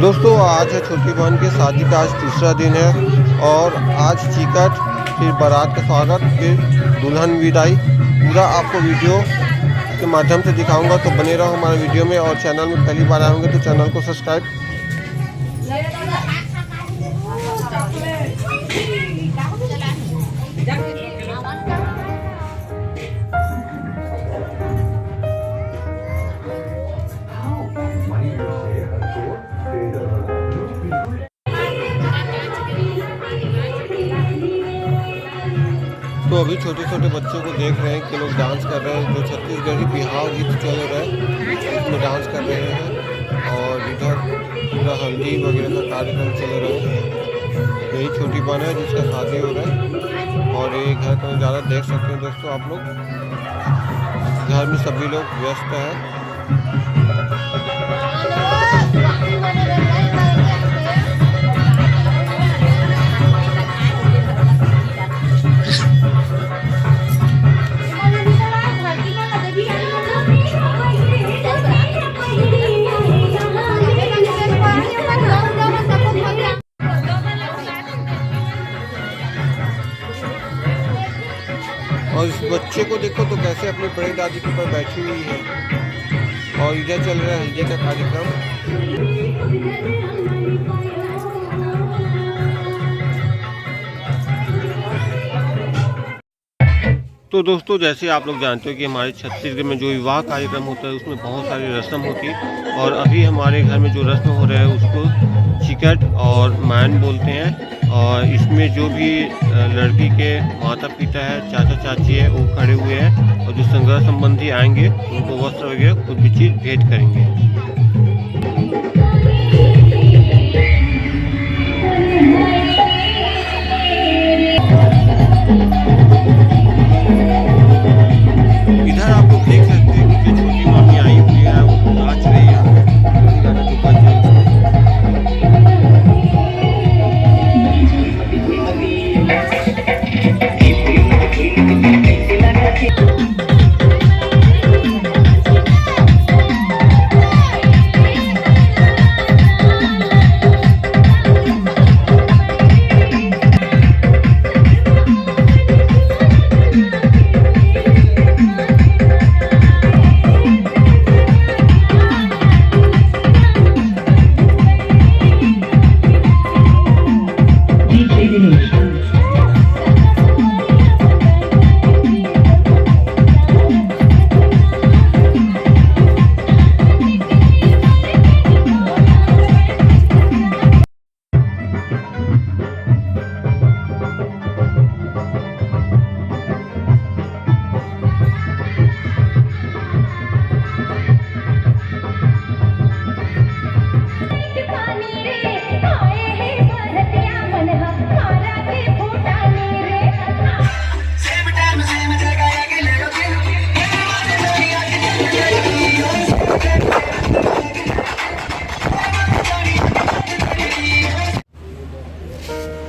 दोस्तों आज है छोटी बहन की शादी का आज तीसरा दिन है और आज चिकट फिर बारात का स्वागत फिर दुल्हन विदाई पूरा आपको वीडियो के माध्यम से दिखाऊंगा। तो बने रहो हमारे वीडियो में और चैनल में पहली बार आए होंगे तो चैनल को सब्सक्राइब। तो अभी छोटे छोटे बच्चों को देख रहे हैं कि लोग डांस कर रहे हैं। जो छत्तीसगढ़ी बिहार गीत चल रहे हैं उसमें डांस कर रहे हैं और इधर पूरा हल्दी वगैरह का कार्यक्रम चल रहा है। यही छोटी बहन है जिसका शादी हो रहा है और ये घर का नज़ारा देख सकते हैं दोस्तों आप लोग। घर में सभी लोग व्यस्त हैं। और इस बच्चे को देखो तो कैसे अपनी बड़ी दादी के ऊपर बैठी हुई है और इधर चल रहा है हल्दी का कार्यक्रम। तो दोस्तों जैसे आप लोग जानते हो कि हमारे छत्तीसगढ़ में जो विवाह कार्यक्रम होता है उसमें बहुत सारी रस्म होती है और अभी हमारे घर में जो रस्म हो रहा है उसको चिकट और मैन बोलते हैं। और इसमें जो भी लड़की के माता पिता है, चाचा चाची है, वो खड़े हुए हैं और जो संग्रह संबंधी आएंगे उनको वस्त्र वगैरह कुछ भी चीज़ भेंट करेंगे। इधर आप लोग देख सकते हैं कि जो छोटी मामी आई हुई है वो नाच रही है।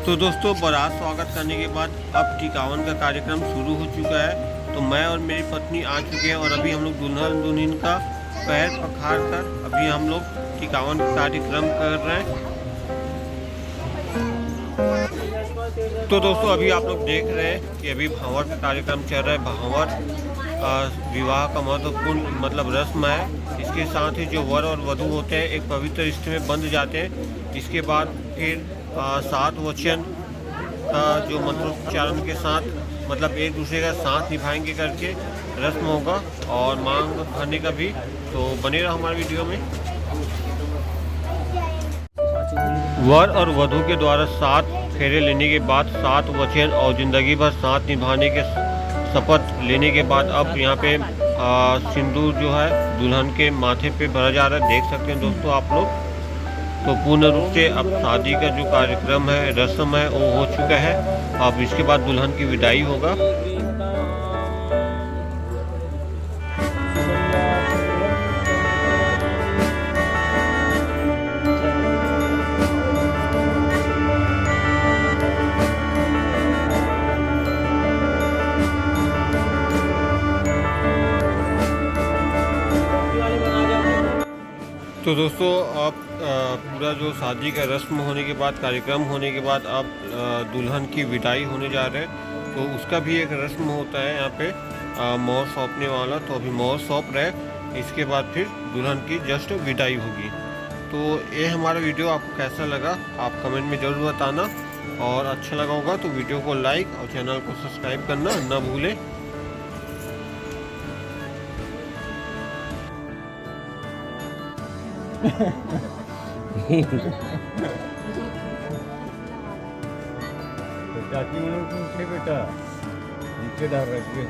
तो दोस्तों बारात स्वागत करने के बाद अब टिकावन का कार्यक्रम शुरू हो चुका है। तो मैं और मेरी पत्नी आ चुके हैं और अभी हम लोग दुल्हन दुल्हन का पैर पखार कर अभी हम लोग टिकावन का कार्यक्रम कर रहे हैं। तो दोस्तों अभी आप लोग देख रहे हैं कि अभी भांवर का कार्यक्रम चल रहा है। भांवर विवाह का महत्वपूर्ण मतलब रस्म है। इसके साथ ही जो वर और वधू होते हैं एक पवित्र रिश्ते में बंध जाते हैं। इसके बाद फिर 7 वचन जो मंत्रोच्चारण के साथ मतलब एक दूसरे का साथ निभाएंगे करके रस्म होगा और मांग भरने का भी। तो बने रहो हमारे वीडियो में। वर और वधू के द्वारा 7 फेरे लेने के बाद 7 वचन और ज़िंदगी भर साथ निभाने के शपथ लेने के बाद अब यहाँ पे सिंदूर जो है दुल्हन के माथे पे भरा जा रहा है। देख सकते हैं दोस्तों आप लोग। तो पूर्ण रूप से अब शादी का जो कार्यक्रम है रस्म है वो हो चुका है। अब इसके बाद दुल्हन की विदाई होगा। तो दोस्तों अब पूरा जो शादी का रस्म होने के बाद, कार्यक्रम होने के बाद अब दुल्हन की विदाई होने जा रहे हैं। तो उसका भी एक रस्म होता है यहाँ पे मोहर सौंपने वाला। तो अभी मोहर सौंप रहे, इसके बाद फिर दुल्हन की जस्ट विदाई होगी। तो ये हमारा वीडियो आपको कैसा लगा आप कमेंट में ज़रूर बताना, और अच्छा लगा होगा तो वीडियो को लाइक और चैनल को सब्सक्राइब करना ना भूलें। चाची उन्होंने पूछे बेटा नीचे डाल रखे